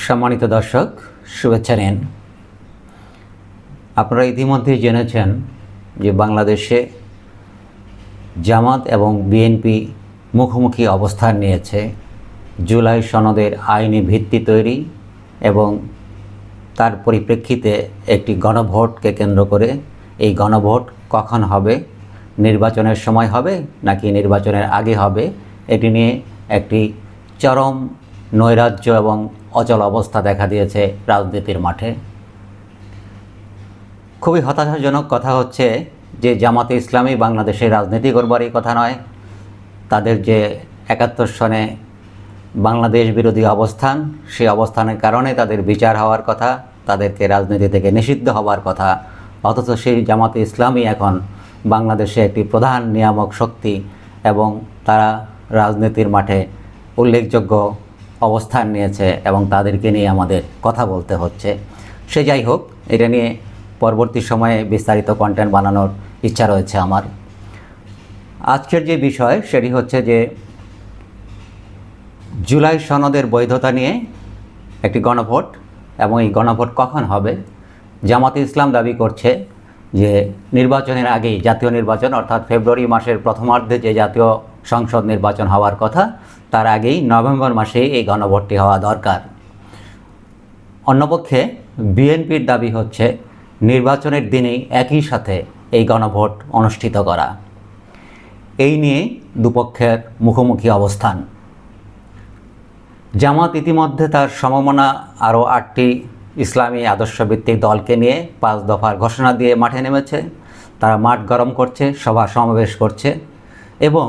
সম্মানিত দর্শক, শুভেচ্ছা নিন। আপনারা ইতিমধ্যেই জেনেছেন যে বাংলাদেশে জামাত এবং বিএনপি মুখোমুখি অবস্থান নিয়েছে জুলাই সনদের আইনি ভিত্তি তৈরি এবং তার পরিপ্রেক্ষিতে একটি গণভোটকে কেন্দ্র করে এই গণভোট কখন হবে, নির্বাচনের সময় হবে নাকি নির্বাচনের আগে হবে, এটি নিয়ে একটি চরম নৈরাজ্য এবং অচল অবস্থা দেখা দিয়েছে রাজনীতির মাঠে। খুবই হতাশাজনক কথা হচ্ছে যে জামাতে ইসলামী বাংলাদেশে রাজনীতি করবার এই কথা নয়। তাদের যে ৭১ সনে বাংলাদেশ বিরোধী অবস্থান, সেই অবস্থানের কারণে তাদের বিচার হওয়ার কথা, তাদেরকে রাজনীতি থেকে নিষিদ্ধ হওয়ার কথা, অথচ সেই জামাতে ইসলামী এখন বাংলাদেশে একটি প্রধান নিয়ামক শক্তি এবং তারা রাজনীতির মাঠে উল্লেখযোগ্য অবস্থান নিয়েছে এবং তাদেরকে নিয়ে আমাদের কথা বলতে হচ্ছে। সে যাই হোক, এটা নিয়ে পরবর্তী সময়ে বিস্তারিত কন্টেন্ট বানানোর ইচ্ছা রয়েছে আমার। আজকের যে বিষয় সেটি হচ্ছে যে জুলাই সনদের বৈধতা নিয়ে একটি গণভোট এবং এই গণভোট কখন হবে। জামাতে ইসলাম দাবি করছে যে নির্বাচনের আগেই, জাতীয় নির্বাচন অর্থাৎ ফেব্রুয়ারি মাসের প্রথমার্ধে যে জাতীয় সংসদ নির্বাচন হওয়ার কথা, তার আগেই নভেম্বর মাসেই এই গণভোটটি হওয়া দরকার। অন্যপক্ষে বিএনপির দাবি হচ্ছে নির্বাচনের দিনেই একই সাথে এই গণভোট অনুষ্ঠিত করা। এই নিয়ে দুপক্ষের মুখোমুখি অবস্থান। জামাত ইতিমধ্যে তার সমমনা আরও ৮টি ইসলামী আদর্শভিত্তিক দলকে নিয়ে ৫ দফার ঘোষণা দিয়ে মাঠে নেমেছে। তারা মাঠ গরম করছে, সভা সমাবেশ করছে এবং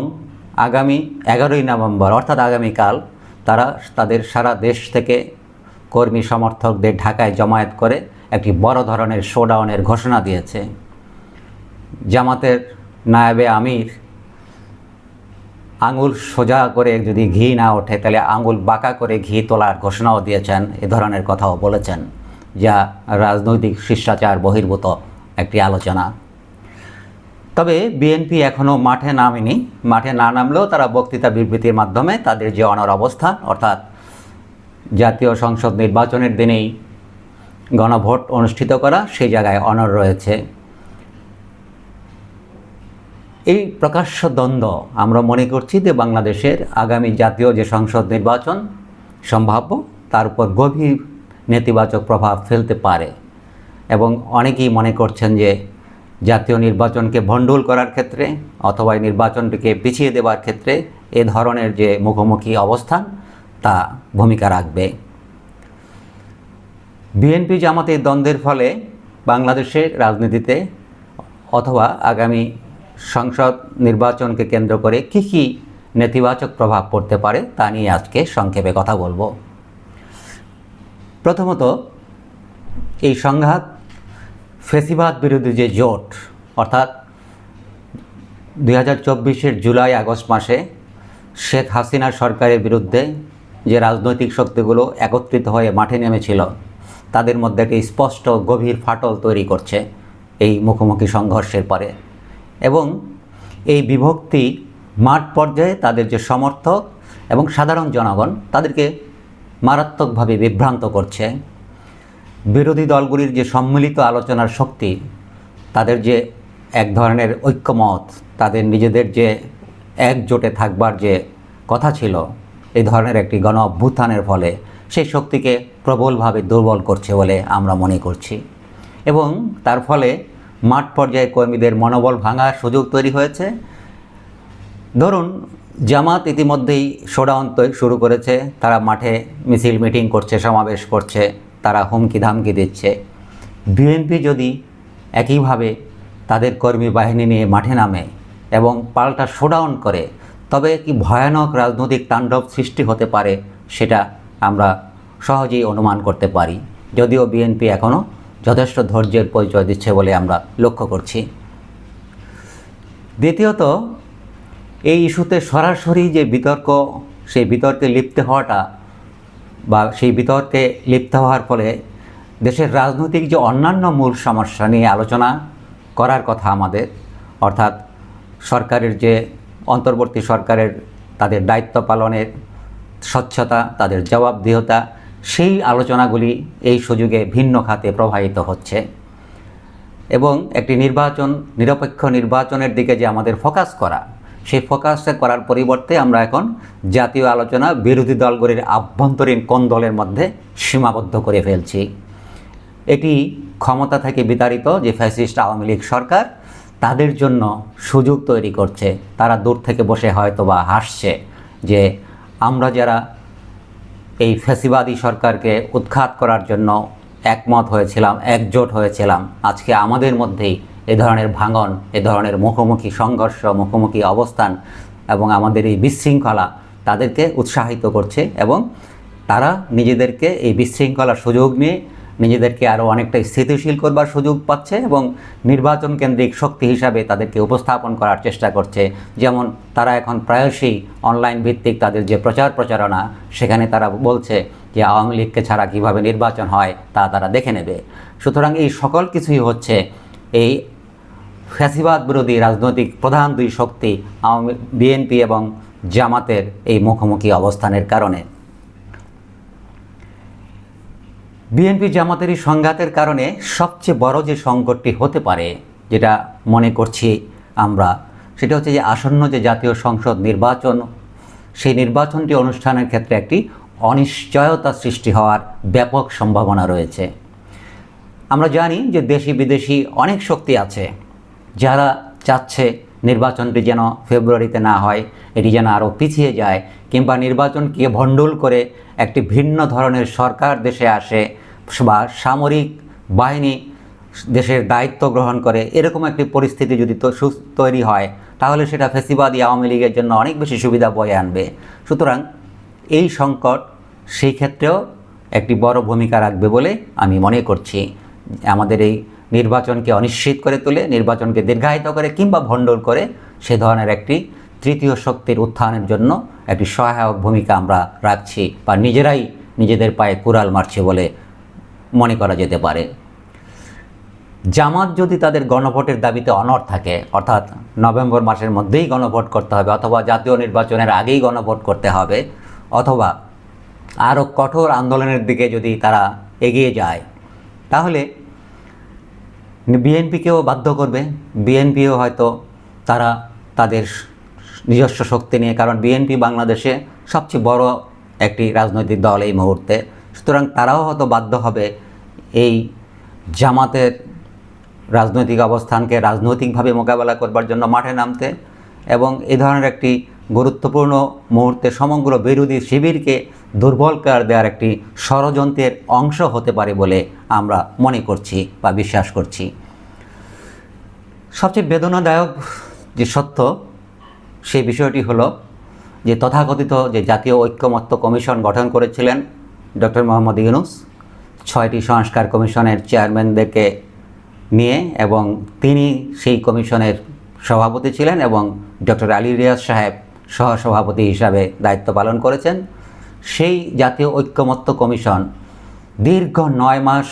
আগামী ১১ই নভেম্বর অর্থাৎ আগামীকাল তারা তাদের সারা দেশ থেকে কর্মী সমর্থকদের ঢাকায় জমায়েত করে একটি বড় ধরনের শোডাউনের ঘোষণা দিয়েছে। জামাতের নায়েবে আমির আঙুল সোজা করে যদি ঘি না ওঠে তাহলে আঙুল বাঁকা করে ঘি তোলার ঘোষণাও দিয়েছেন, এ ধরনের কথাও বলেছেন, যা রাজনৈতিক শিষ্টাচার বহির্ভূত একটি আলোচনা। তবে বিএনপি এখনও মাঠে নামেনি। মাঠে না নামলেও তারা বক্তৃতা বিবৃতির মাধ্যমে তাদের যে অনড় অবস্থান, অর্থাৎ জাতীয় সংসদ নির্বাচনের দিনেই গণভোট অনুষ্ঠিত করা, সেই জায়গায় অনড় রয়েছে। এই প্রকাশ্য দ্বন্দ্ব আমরা মনে করছি যে বাংলাদেশের আগামী জাতীয় যে সংসদ নির্বাচন সম্ভাব্য, তার উপর গভীর নেতিবাচক প্রভাব ফেলতে পারে এবং অনেকেই মনে করছেন যে জাতীয় নির্বাচনকে ভণ্ডুল করার ক্ষেত্রে অথবা নির্বাচনটিকে পিছিয়ে দেওয়ার ক্ষেত্রে এ ধরনের যে মুখোমুখি অবস্থান তা ভূমিকা রাখবে। বিএনপি জামাতের দ্বন্দ্বের ফলে বাংলাদেশের রাজনীতিতে অথবা আগামী সংসদ নির্বাচনকে কেন্দ্র করে কী কী নেতিবাচক প্রভাব পড়তে পারে তা নিয়ে আজকে সংক্ষেপে কথা বলবো। প্রথমত, এই সংঘাত ফ্যাসিবাদ বিরোধী যে জোট, অর্থাৎ ২০২৪-এর জুলাই আগস্ট মাসে শেখ হাসিনার সরকারের বিরুদ্ধে যে রাজনৈতিক শক্তিগুলো একত্রিত হয়ে মাঠে নেমেছিল, তাদের মধ্যে একটি স্পষ্ট গভীর ফাটল তৈরি করছে এই মুখোমুখি সংঘর্ষের পরে এবং এই বিভক্তি মাঠ পর্যায়ে তাদের যে সমর্থক এবং সাধারণ জনগণ তাদেরকে মারাত্মকভাবে বিভ্রান্ত করছে। বিরোধী দলগুলির যে সম্মিলিত আলোচনার শক্তি, তাদের যে এক ধরনের ঐক্যমত, তাদের নিজেদের যে একজোটে থাকবার যে কথা ছিল, এই ধরনের একটি গণ অভ্যুত্থানের ফলে সেই শক্তিকে প্রবলভাবে দুর্বল করছে বলে আমরা মনে করছি এবং তার ফলে মাঠ পর্যায়ে কর্মীদের মনোবল ভাঙার সুযোগ তৈরি হয়েছে। ধরুন, জামাত ইতিমধ্যেই শোডাউন শুরু করেছে, তারা মাঠে মিছিল মিটিং করছে, সমাবেশ করছে, তারা হুমকি ধামকি দিচ্ছে। বিএনপি যদি একইভাবে তাদের কর্মী বাহিনী নিয়ে মাঠে নামে এবং পাল্টা শোডাউন করে, তবে কি ভয়ানক রাজনৈতিক তাণ্ডব সৃষ্টি হতে পারে সেটা আমরা সহজেই অনুমান করতে পারি, যদিও বিএনপি এখনও যথেষ্ট ধৈর্যের পরিচয় দিচ্ছে বলে আমরা লক্ষ্য করছি। দ্বিতীয়ত, এই ইস্যুতে সরাসরি যে বিতর্ক, সেই বিতর্কে লিপ্ত হওয়াটা বা সেই বিতর্কে লিপ্ত হওয়ার ফলে দেশের রাজনৈতিক যে অন্যান্য মূল সমস্যা নিয়ে আলোচনা করার কথা আমাদের, অর্থাৎ সরকারের যে অন্তর্বর্তী সরকারের তাদের দায়িত্ব পালনের স্বচ্ছতা, তাদের জবাবদিহিতা, সেই আলোচনাগুলি এই সুযোগে ভিন্ন খাতে প্রবাহিত হচ্ছে এবং একটি নিরপেক্ষ নির্বাচনের দিকে যে আমাদের ফোকাস করা, সেই ফোকাসটা করার পরিবর্তে আমরা এখন জাতীয় আলোচনা বিরোধী দলগুলির আভ্যন্তরীণ কোন্দলের মধ্যে সীমাবদ্ধ করে ফেলছি। এটি ক্ষমতা থেকে বিতাড়িত যে ফ্যাসিস্ট আওয়ামী লীগ সরকার, তাদের জন্য সুযোগ তৈরি করছে। তারা দূর থেকে বসে হয়তোবা হাসছে যে আমরা যারা এই ফ্যাসিবাদী সরকারকে উৎখাত করার জন্য একমত হয়েছিলাম, একজোট হয়েছিলাম, আজকে আমাদের মধ্যেই এ ধরনের ভাঙন, এ ধরনের মুখোমুখি সংঘর্ষ, মুখোমুখি অবস্থান এবং আমাদের এই বিশৃঙ্খলা তাদেরকে উৎসাহিত করছে এবং তারা নিজেদেরকে এই বিশৃঙ্খলার সুযোগ নিয়ে নিজেদেরকে আরও অনেকটা স্থিতিশীল করবার সুযোগ পাচ্ছে এবং নির্বাচন কেন্দ্রিক শক্তি হিসাবে তাদেরকে উপস্থাপন করার চেষ্টা করছে। যেমন তারা এখন প্রায়শই অনলাইন ভিত্তিক তাদের যে প্রচারণা, সেখানে তারা বলছে যে আওয়ামী লীগকে ছাড়া কীভাবে নির্বাচন হয় তা তারা দেখে নেবে। সুতরাং এই সকল কিছুই হচ্ছে এই ফ্যাসিবাদ বিরোধী রাজনৈতিক প্রধান দুই শক্তি বিএনপি এবং জামাতের এই মুখোমুখি অবস্থানের কারণে। বিএনপি জামাতের এই সংঘাতের কারণে সবচেয়ে বড় যে সংকটটি হতে পারে, যেটা মনে করছি আমরা, সেটা হচ্ছে যে আসন্ন যে জাতীয় সংসদ নির্বাচন, সেই নির্বাচনটি অনুষ্ঠানের ক্ষেত্রে একটি অনিশ্চয়তা সৃষ্টি হওয়ার ব্যাপক সম্ভাবনা রয়েছে। আমরা জানি যে দেশি বিদেশি অনেক শক্তি আছে যারা চাচ্ছে নির্বাচনটি যেন ফেব্রুয়ারিতে না হয়, এটি যেন আরও পিছিয়ে যায়, কিংবা নির্বাচনকে ভণ্ডুল করে একটি ভিন্ন ধরনের সরকার দেশে আসে বা সামরিক বাহিনী দেশের দায়িত্ব গ্রহণ করে, এরকম একটি পরিস্থিতি যদি তৈরি হয় তাহলে সেটা ফ্যাসিবাদী আওয়ামী লীগের জন্য অনেক বেশি সুবিধা বয়ে আনবে। সুতরাং এই সংকট সেই ক্ষেত্রেও একটি বড় ভূমিকা রাখবে বলে আমি মনে করছি। আমাদের এই নির্বাচনকে অনিশ্চিত করে তোলে, নির্বাচনকে দীর্ঘায়িত করে কিংবা ভণ্ডুল করে সে ধরনের একটি তৃতীয় শক্তির উত্থানের জন্য একটি সহায়ক ভূমিকা আমরা রাখছি বা নিজেরাই নিজেদের পায়ে কুড়াল মারছে বলে মনে করা যেতে পারে। জামাত যদি তাদের গণভোটের দাবিতে অনড় থাকে, অর্থাৎ নভেম্বর মাসের মধ্যেই গণভোট করতে হবে অথবা জাতীয় নির্বাচনের আগেই গণভোট করতে হবে অথবা আরও কঠোর আন্দোলনের দিকে যদি তারা এগিয়ে যায়, তাহলে বিএনপিকেও বাধ্য করবে। বিএনপিও হয়তো তারা তাদের নিজস্ব শক্তি নিয়ে, কারণ বিএনপি বাংলাদেশে সবচেয়ে বড় একটি রাজনৈতিক দল এই মুহূর্তে, সুতরাং তারাও হয়তো বাধ্য হবে এই জামাতের রাজনৈতিক অবস্থানকে রাজনৈতিকভাবে মোকাবেলা করবার জন্য মাঠে নামতে এবং এই ধরনের একটি গুরুত্বপূর্ণ মুহূর্তে সমগ্র বিরোধী শিবিরকে দুর্বল করে দেওয়ার একটি ষড়যন্ত্রের অংশ হতে পারে বলে আমরা মনে করছি বা বিশ্বাস করছি। সবচেয়ে বেদনাদায়ক যে সত্য, সেই বিষয়টি হলো যে তথাকথিত যে জাতীয় ঐক্যমত্য কমিশন গঠন করেছিলেন ডক্টর মোহাম্মদ ইউনূস 6টি সংস্কার কমিশনের চেয়ারম্যানদেরকে নিয়ে, এবং তিনি সেই কমিশনের সভাপতি ছিলেন এবং ডক্টর আলী রিয়াজ সাহেব সহসভাপতি হিসাবে দায়িত্ব পালন করেছেন। সেই জাতীয় ঐক্যমত্য কমিশন দীর্ঘ 9 মাস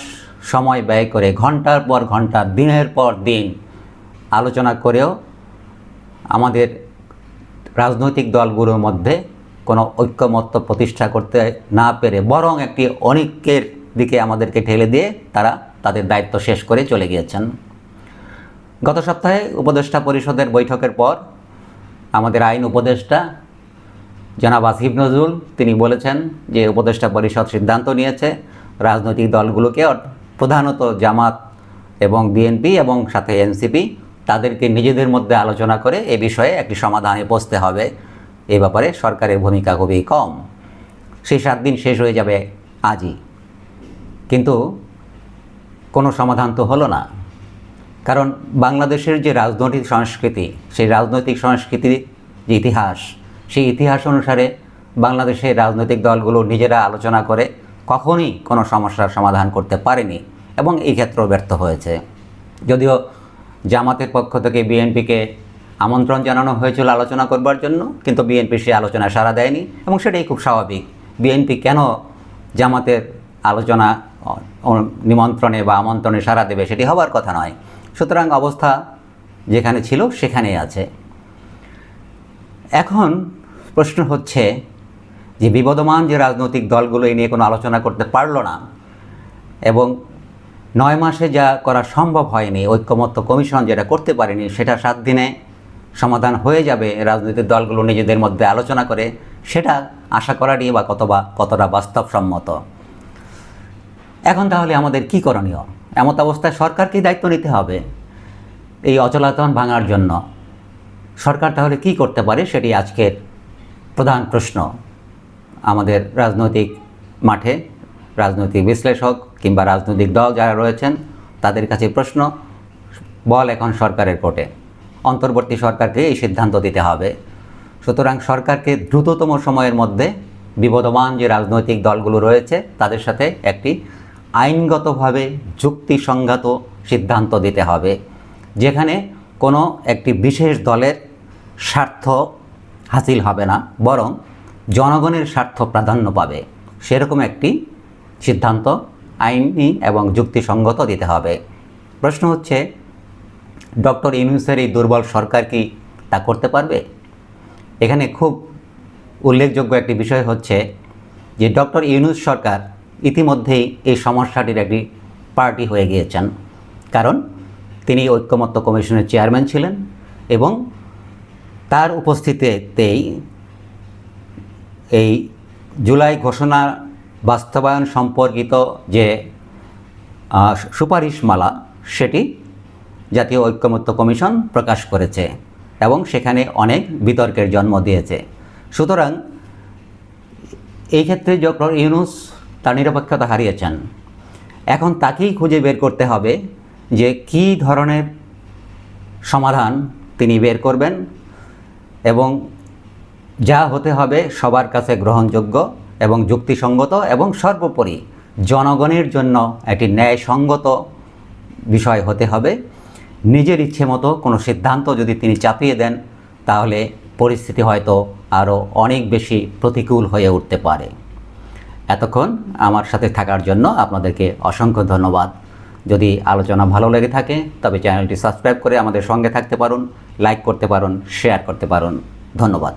সময় ব্যয় করে ঘন্টার পর ঘন্টা, দিনের পর দিন আলোচনা করেও আমাদের রাজনৈতিক দলগুলোর মধ্যে কোনো ঐক্যমত্য প্রতিষ্ঠা করতে না পেরে বরং একটি অনিক্যের দিকে আমাদেরকে ঠেলে দিয়ে তারা তাদের দায়িত্ব শেষ করে চলে গিয়েছেন। গত সপ্তাহে উপদেষ্টা পরিষদের বৈঠকের পর আমাদের আইন উপদেষ্টা জনাব আসিফ নজরুল তিনি বলেছেন যে উপদেষ্টা পরিষদ সিদ্ধান্ত নিয়েছে রাজনৈতিক দলগুলোকে, প্রধানত জামাত এবং বিএনপি এবং সাথে এনসিপি, তাদেরকে নিজেদের মধ্যে আলোচনা করে এ বিষয়ে একটি সমাধানে পৌঁছতে হবে। এ ব্যাপারে সরকারের ভূমিকা খুবই কম। সেই 7 দিন শেষ হয়ে যাবে আজই, কিন্তু কোনো সমাধান তো হলো না। কারণ বাংলাদেশের যে রাজনৈতিক সংস্কৃতি, সেই রাজনৈতিক সংস্কৃতির যে ইতিহাস, সেই ইতিহাস অনুসারে বাংলাদেশের রাজনৈতিক দলগুলো নিজেরা আলোচনা করে কখনই কোনো সমস্যার সমাধান করতে পারেনি এবং এই ক্ষেত্রেও ব্যর্থ হয়েছে। যদিও জামাতের পক্ষ থেকে বিএনপিকে আমন্ত্রণ জানানো হয়েছিল আলোচনা করবার জন্য, কিন্তু বিএনপি সেই আলোচনায় সাড়া দেয়নি এবং সেটাই খুব স্বাভাবিক। বিএনপি কেন জামাতের আলোচনা নিমন্ত্রণে বা আমন্ত্রণে সাড়া দেবে, সেটি হবার কথা নয়। সুতরাং অবস্থা যেখানে ছিল সেখানেই আছে। এখন প্রশ্ন হচ্ছে যে বিবদমান যে রাজনৈতিক দলগুলো এই নিয়ে কোনো আলোচনা করতে পারলো না এবং 9 মাসে যা করা সম্ভব হয়নি, ঐক্যমত্য কমিশন যেটা করতে পারেনি সেটা 7 দিনে সমাধান হয়ে যাবে রাজনৈতিক দলগুলো নিজেদের মধ্যে আলোচনা করে, সেটা আশা করারই বা কতটা বাস্তবসম্মত। এখন তাহলে আমাদের কি করণীয়? এমত অবস্থায় সরকারকেই দায়িত্ব নিতে হবে এই অচলায়তন ভাঙার জন্য। সরকার তাহলে কি করতে পারে সেটি আজকের প্রধান প্রশ্ন। আমাদের রাজনৈতিক মাঠে রাজনৈতিক বিশ্লেষক কিংবা রাজনৈতিক দল যারা রয়েছেন তাদের কাছে প্রশ্ন, বল এখন সরকারের কোর্টে। অন্তর্বর্তী সরকারকে এই সিদ্ধান্ত দিতে হবে। সুতরাং সরকারকে দ্রুততম সময়ের মধ্যে বিবদমান যে রাজনৈতিক দলগুলো রয়েছে তাদের সাথে একটি আইনগতভাবে যুক্তিসঙ্গত সিদ্ধান্ত দিতে হবে, যেখানে কোনো একটি বিশেষ দলের স্বার্থ হাসিল হবে না, বরং জনগণের স্বার্থ প্রাধান্য পাবে, সেরকম একটি সিদ্ধান্ত আইনি এবং যুক্তিসঙ্গত দিতে হবে। প্রশ্ন হচ্ছে, ডক্টর ইউনূসের এই দুর্বল সরকার কি তা করতে পারবে? এখানে খুব উল্লেখযোগ্য একটি বিষয় হচ্ছে যে ডক্টর ইউনূস সরকার ইতিমধ্যেই এই সমস্যাটির একটি পার্টি হয়ে গিয়েছেন, কারণ তিনি ঐক্যমত্য কমিশনের চেয়ারম্যান ছিলেন এবং তার উপস্থিতিতেই এই জুলাই ঘোষণা বাস্তবায়ন সম্পর্কিত যে সুপারিশমালা সেটি জাতীয় ঐক্যমত্য কমিশন প্রকাশ করেছে এবং সেখানে অনেক বিতর্কের জন্ম দিয়েছে। সুতরাং এই ক্ষেত্রে ডক্টর ইউনূস তার নিরপেক্ষতা হারিয়েছেন। এখন তাকেই খুঁজে বের করতে হবে যে কী ধরনের সমাধান তিনি বের করবেন এবং যা হতে হবে সবার কাছে গ্রহণযোগ্য এবং যুক্তিসঙ্গত এবং সর্বোপরি জনগণের জন্য একটি ন্যায়সঙ্গত বিষয় হতে হবে। নিজের ইচ্ছে মতো কোনো সিদ্ধান্ত যদি তিনি চাপিয়ে দেন তাহলে পরিস্থিতি হয়তো আরও অনেক বেশি প্রতিকূল হয়ে উঠতে পারে। এতক্ষণ আমার সাথে থাকার জন্য আপনাদেরকে অসংখ্য ধন্যবাদ। যদি আলোচনা ভালো লেগে থাকে তবে চ্যানেলটি সাবস্ক্রাইব করে আমাদের সঙ্গে থাকতে পারুন, লাইক করতে পারুন, শেয়ার করতে পারুন। ধন্যবাদ।